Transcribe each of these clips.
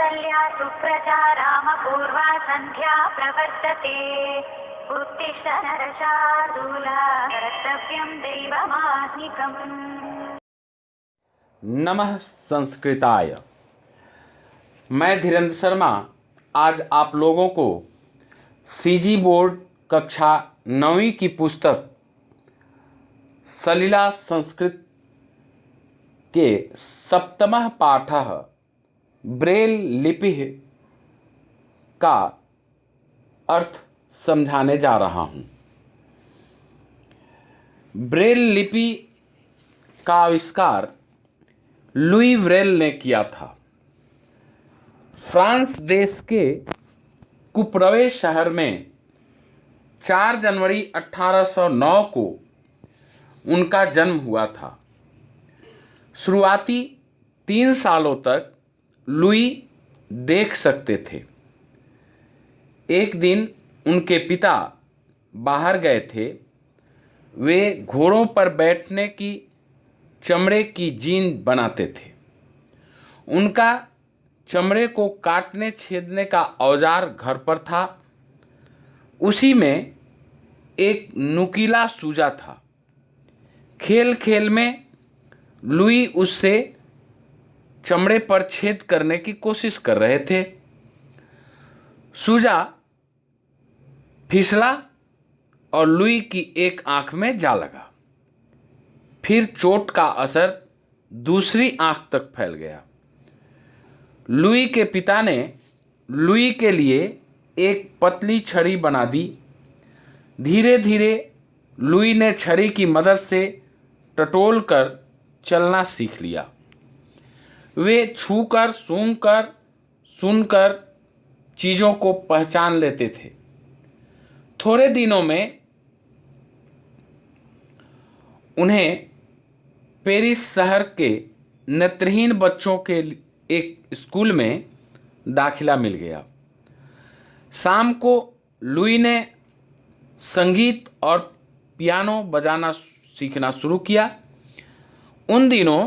कौसल्या सुप्रजा रामपूर्वा सन्ध्या प्रवर्तते। उत्तिष्ठ नरशार्दूला कर्तव्यं दैवमाह्निकम्। नमः संस्कृताय। मैं धीरेन्द्र शर्मा आज आप लोगों को सीजी बोर्ड कक्षा 9वीं की पुस्तक सलिला संस्कृत के सप्तमः पाठः ब्रेल लिपि का अर्थ समझाने जा रहा हूँ। ब्रेल लिपि का आविष्कार लुई ब्रेल ने किया था। फ्रांस देश के कुप्रवेश शहर में 4 जनवरी 1809 को उनका जन्म हुआ था। शुरुआती 3 सालों तक लुई देख सकते थे। एक दिन उनके पिता बाहर गए थे। वे घोड़ों पर बैठने की चमड़े की जीन बनाते थे। उनका चमड़े को काटने छेदने का औजार घर पर था। उसी में एक नुकीला सूजा था। खेल खेल में लुई उससे चमड़े पर छेद करने की कोशिश कर रहे थे। सूजा फिसला और लुई की एक आंख में जा लगा। फिर चोट का असर दूसरी आंख तक फैल गया। लुई के पिता ने लुई के लिए एक पतली छड़ी बना दी। धीरे धीरे लुई ने छड़ी की मदद से टटोल कर चलना सीख लिया। वे छूकर, सूंघकर, सुनकर चीज़ों को पहचान लेते थे। थोड़े दिनों में उन्हें पेरिस शहर के नेत्रहीन बच्चों के एक स्कूल में दाखिला मिल गया। शाम को लुई ने संगीत और पियानो बजाना सीखना शुरू किया। उन दिनों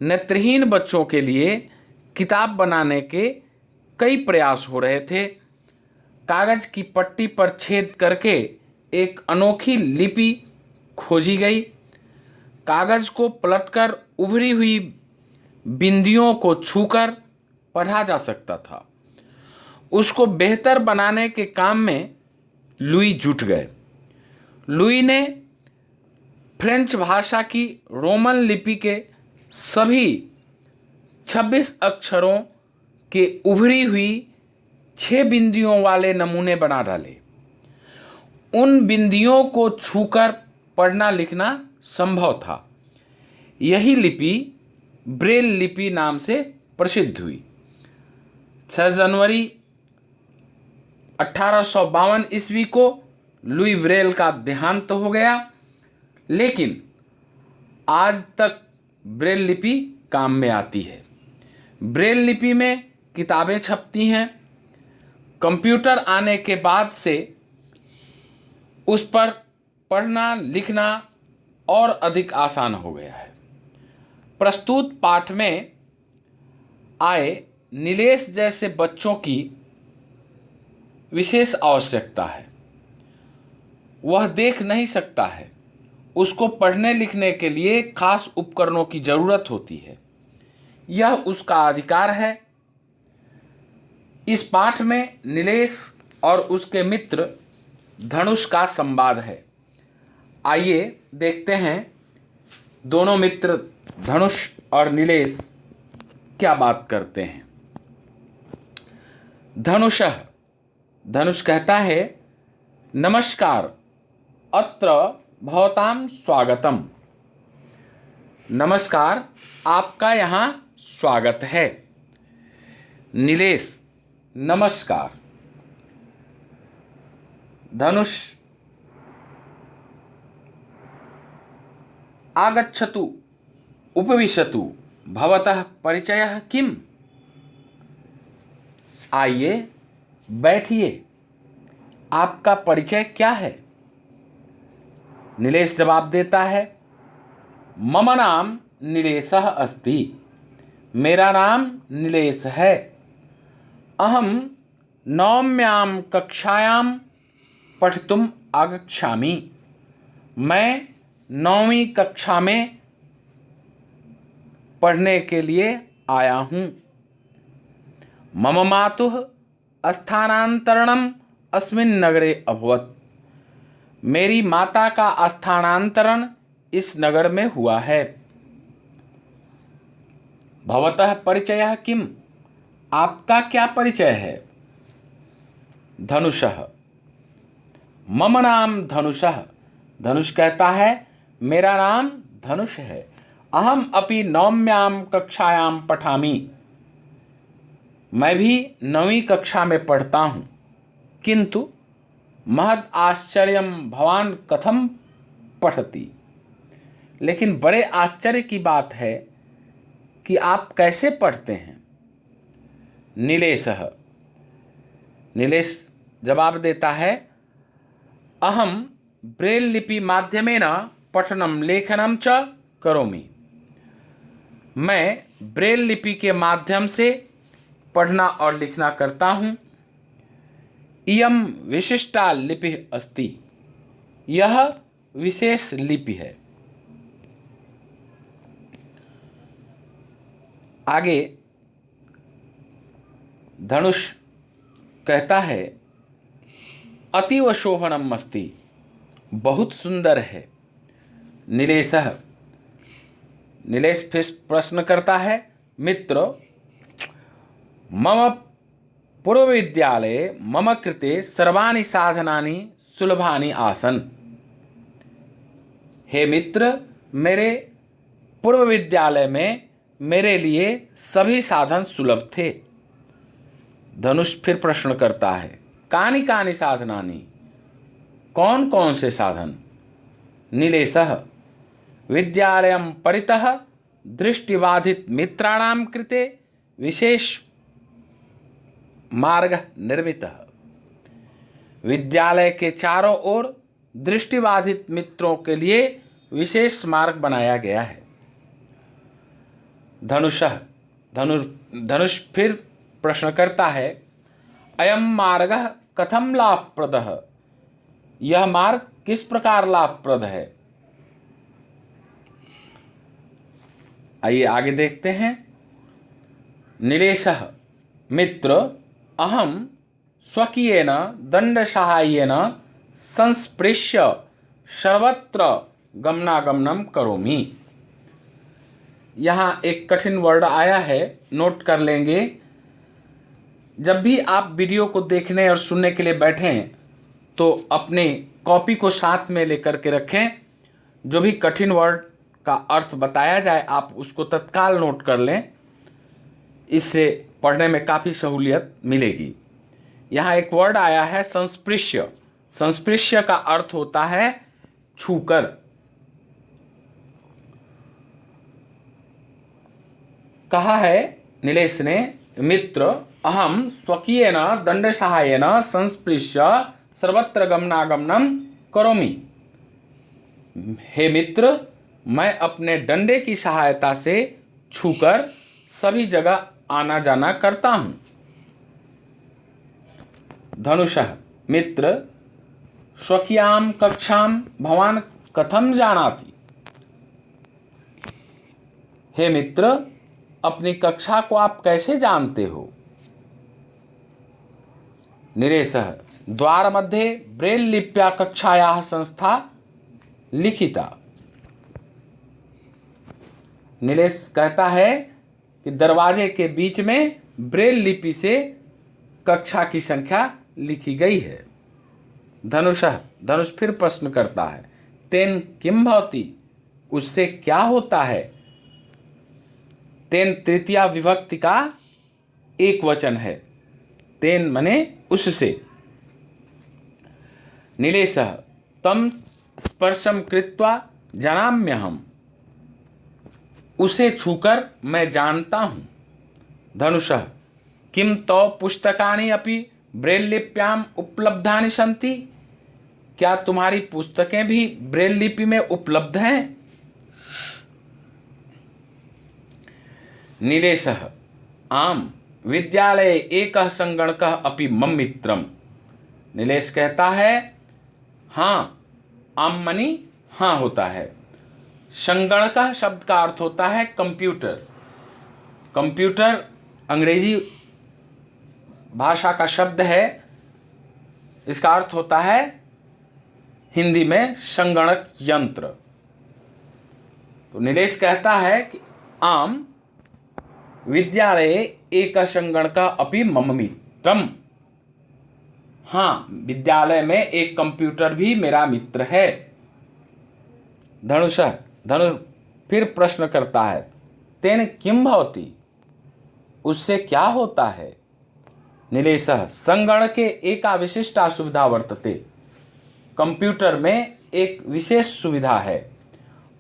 नेत्रहीन बच्चों के लिए किताब बनाने के कई प्रयास हो रहे थे। कागज की पट्टी पर छेद करके एक अनोखी लिपि खोजी गई। कागज को पलटकर उभरी हुई बिंदियों को छूकर पढ़ा जा सकता था। उसको बेहतर बनाने के काम में लुई जुट गए। लुई ने फ्रेंच भाषा की रोमन लिपि के सभी 26 अक्षरों के उभरी हुई 6 बिंदियों वाले नमूने बना डाले। उन बिंदियों को छूकर पढ़ना लिखना संभव था। यही लिपि ब्रेल लिपि नाम से प्रसिद्ध हुई। 6 जनवरी 1852 ईस्वी को लुई ब्रेल का देहांत हो गया, लेकिन आज तक ब्रेल लिपि काम में आती है। ब्रेल लिपि में किताबें छपती हैं। कंप्यूटर आने के बाद से उस पर पढ़ना लिखना और अधिक आसान हो गया है। प्रस्तुत पाठ में आए नीलेश जैसे बच्चों की विशेष आवश्यकता है। वह देख नहीं सकता है। उसको पढ़ने लिखने के लिए खास उपकरणों की जरूरत होती है। यह उसका अधिकार है। इस पाठ में नीलेश और उसके मित्र धनुष का संवाद है। आइए देखते हैं दोनों मित्र धनुष और नीलेश क्या बात करते हैं। धनुष कहता है, नमस्कार, अत्र भवतां स्वागतम। नमस्कार, आपका यहाँ स्वागत है। नीलेश, नमस्कार। धनुष, आगच्छतु, उपविशतु, भवतः परिचयः किम्? आइए, बैठिए, आपका परिचय क्या है? नीलेश जवाब देता है, मम नाम नीलेशः अस्ति। मेरा नाम नीलेश है। अहम नवम्यां कक्षायां पठितुम आगच्छामि। मैं 9वीं कक्षा में पढ़ने के लिए आया हूँ। मम मातुः स्थानांतरणम अस्मिन् नगरे अभवत्। मेरी माता का स्थानांतरण इस नगर में हुआ है। भवतः परिचयः किम? आपका क्या परिचय है? धनुषः। मम नाम धनुषः। धनुष कहता है मेरा नाम धनुष है। अहम अपि 9म्यां कक्षायां पठामि। मैं भी 9वीं कक्षा में पढ़ता हूँ। किंतु महद आश्चर्यम भवान कथम पठति। लेकिन बड़े आश्चर्य की बात है कि आप कैसे पढ़ते हैं। नीलेशः। नीलेश जवाब देता है अहम ब्रेल लिपि माध्यमेन पठनम लेखनम च करोमि। मैं ब्रेल लिपि के माध्यम से पढ़ना और लिखना करता हूँ। इयं विशिष्टा लिपि अस्ति। यह विशेष लिपि है। आगे धनुष कहता है अतीव शोभनम अस्ति। बहुत सुंदर है। नीलेशः। नीलेश फिर प्रश्न करता है मित्र मम पूर्व विद्यालये मम कृते सर्वाणि साधनानि सुलभानि आसन्। हे मित्र, मेरे पूर्व विद्यालय में मेरे लिए सभी साधन सुलभ थे। धनुष फिर प्रश्न करता है कानि कानि साधनानि? कौन कौन से साधन? नीलेशः। विद्यालयं परितः दृष्टिबाधित मित्राणां कृते विशेष मार्ग निर्मितः। विद्यालय के चारों ओर दृष्टिबाधित मित्रों के लिए विशेष मार्ग बनाया गया है। धनुषः। धनुष फिर प्रश्न करता है अयम मार्गः कथम लाभप्रदः? यह मार्ग किस प्रकार लाभप्रद है? आइए आगे देखते हैं। नीलेशः। मित्र, अहम स्वकीयेन दंडसाहाय्येन संस्पृश्य सर्वत्र गमनागमनं करोमि। यहाँ एक कठिन वर्ड आया है, नोट कर लेंगे। जब भी आप वीडियो को देखने और सुनने के लिए बैठें तो अपने कॉपी को साथ में लेकर के रखें। जो भी कठिन वर्ड का अर्थ बताया जाए आप उसको तत्काल नोट कर लें। इससे पढ़ने में काफ़ी सहूलियत मिलेगी। यहाँ एक वर्ड आया है संस्पृश्य। संस्पृश्य का अर्थ होता है छूकर। कहा है नीलेश ने मित्र अहम स्वकीयेन दंडसाहाय्येन संस्पृश्य सर्वत्र गमनागमनं करोमि। हे मित्र, मैं अपने डंडे की सहायता से छूकर सभी जगह आना जाना करता हूँ। धनुषः। मित्र, स्वकीयां कक्षां भवान कथम जानाति? हे मित्र, अपनी कक्षा को आप कैसे जानते हो? नीलेशः। द्वार मध्ये ब्रेल लिप्या कक्षायाः संस्था लिखिता। नीलेश कहता है कि दरवाजे के बीच में ब्रेल लिपि से कक्षा की संख्या लिखी गई है। धनुषः। धनुष फिर प्रश्न करता है तेन किम भवति? उससे क्या होता है? तेन तृतीया विभक्ति का एक वचन है। तेन मने उससे। नीलेशः। तम स्पर्शम कृत्वा जानाम्यहम्। उसे छूकर मैं जानता हूँ। धनुषः। किम तौ पुस्तकानि अपि ब्रेल लिप्याम उपलब्धानि सन्ति? क्या तुम्हारी पुस्तकें भी ब्रेल लिपि में उपलब्ध हैं? नीलेशः। आम विद्यालये एकः संगणकः अपि मम मित्रम। नीलेश कहता है हाँ, आम मनी हाँ होता है। संगणकः शब्द का अर्थ होता है कंप्यूटर। कंप्यूटर अंग्रेजी भाषा का शब्द है, इसका अर्थ होता है हिंदी में संगणक यंत्र। तो नीलेश कहता है कि आम विद्यालये एकः संगणकः अपि मम मित्रम। हाँ, विद्यालय में एक कंप्यूटर भी मेरा मित्र है। धनुष फिर प्रश्न करता है, तेन किम भवति, उससे क्या होता है। नीलेशः संगणके एका विशिष्टा सुविधा वर्तते। कंप्यूटर में एक विशेष सुविधा है।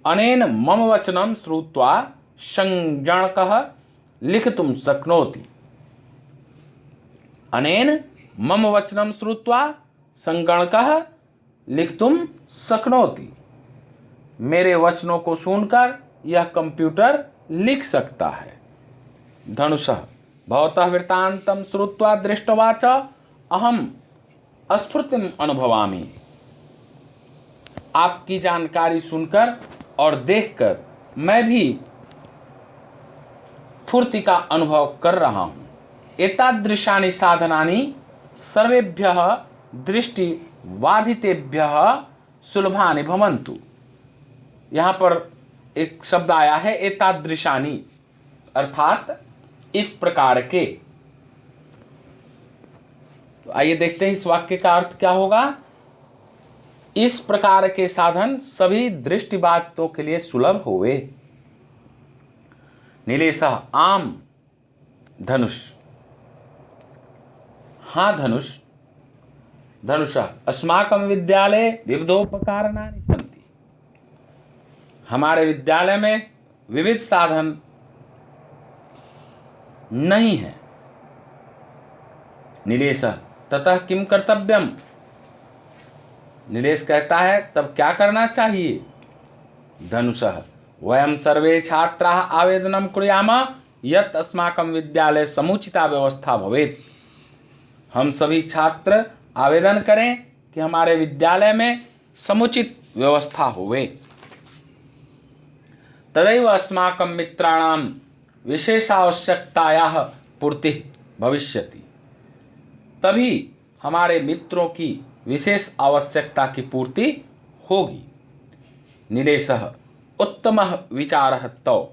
अनेन मम वचनं श्रुत्वा संगणकः लिखितुं शक्नोति। अनेन मम वचनं श्रुत्वा संगणकः लिखितुं शक्नोति। मेरे वचनों को सुनकर यह कंप्यूटर लिख सकता है। धनुषः भवतः वृत्तान्तं श्रुत्वा दृष्ट्वा च अहं स्फूर्तिम् अनुभवामि। आपकी जानकारी सुनकर और देखकर मैं भी स्फूर्ति का अनुभव कर रहा हूँ। एतादृशानि साधनानि सर्वेभ्यः दृष्टिबाधितेभ्यः सुलभानि भवन्तु। यहाँ पर एक शब्द आया है एतादृशानि, अर्थात इस प्रकार के। तो आइए देखते हैं इस वाक्य का अर्थ क्या होगा। इस प्रकार के साधन सभी दृष्टिबाधितों के लिए सुलभ होवे। नीलेशः आम। धनुष हाँ धनुष। धनुषः अस्माकं विद्यालये विविधोपकरणानि सन्ति। हमारे विद्यालय में विविध साधन नहीं है। नीलेशः ततः किम कर्तव्यम। नीलेश कहता है तब क्या करना चाहिए। धनुषः वयं सर्वे छात्राः आवेदनं कुर्याम यत् अस्माकं विद्यालये समुचिता व्यवस्था भवेत्। हम सभी छात्र आवेदन करें कि हमारे विद्यालय में समुचित व्यवस्था होवे। तदैव अस्माकं मित्राणां विशेषावश्यकतायाः पूर्तिः भविष्यति। तभी हमारे मित्रों की विशेष आवश्यकता की पूर्ति होगी। नीलेशः उत्तमः विचारः तव।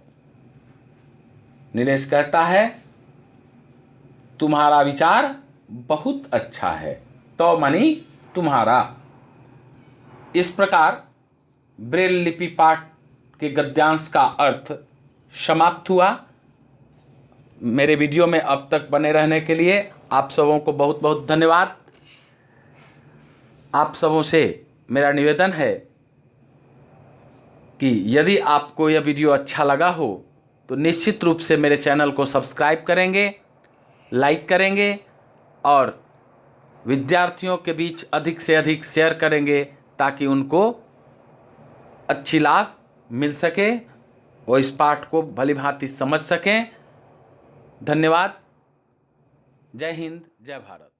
नीलेश कहता है तुम्हारा विचार बहुत अच्छा है। तो मनी तुम्हारा। इस प्रकार ब्रेल लिपि पाठ के गद्यांश का अर्थ समाप्त हुआ। मेरे वीडियो में अब तक बने रहने के लिए आप सबों को बहुत बहुत धन्यवाद। आप सबों से मेरा निवेदन है कि यदि आपको यह वीडियो अच्छा लगा हो तो निश्चित रूप से मेरे चैनल को सब्सक्राइब करेंगे, लाइक करेंगे और विद्यार्थियों के बीच अधिक से अधिक शेयर करेंगे ताकि उनको अच्छी लाभ मिल सके, वो इस पाठ को भली भांति समझ सकें। धन्यवाद। जय हिंद, जय भारत।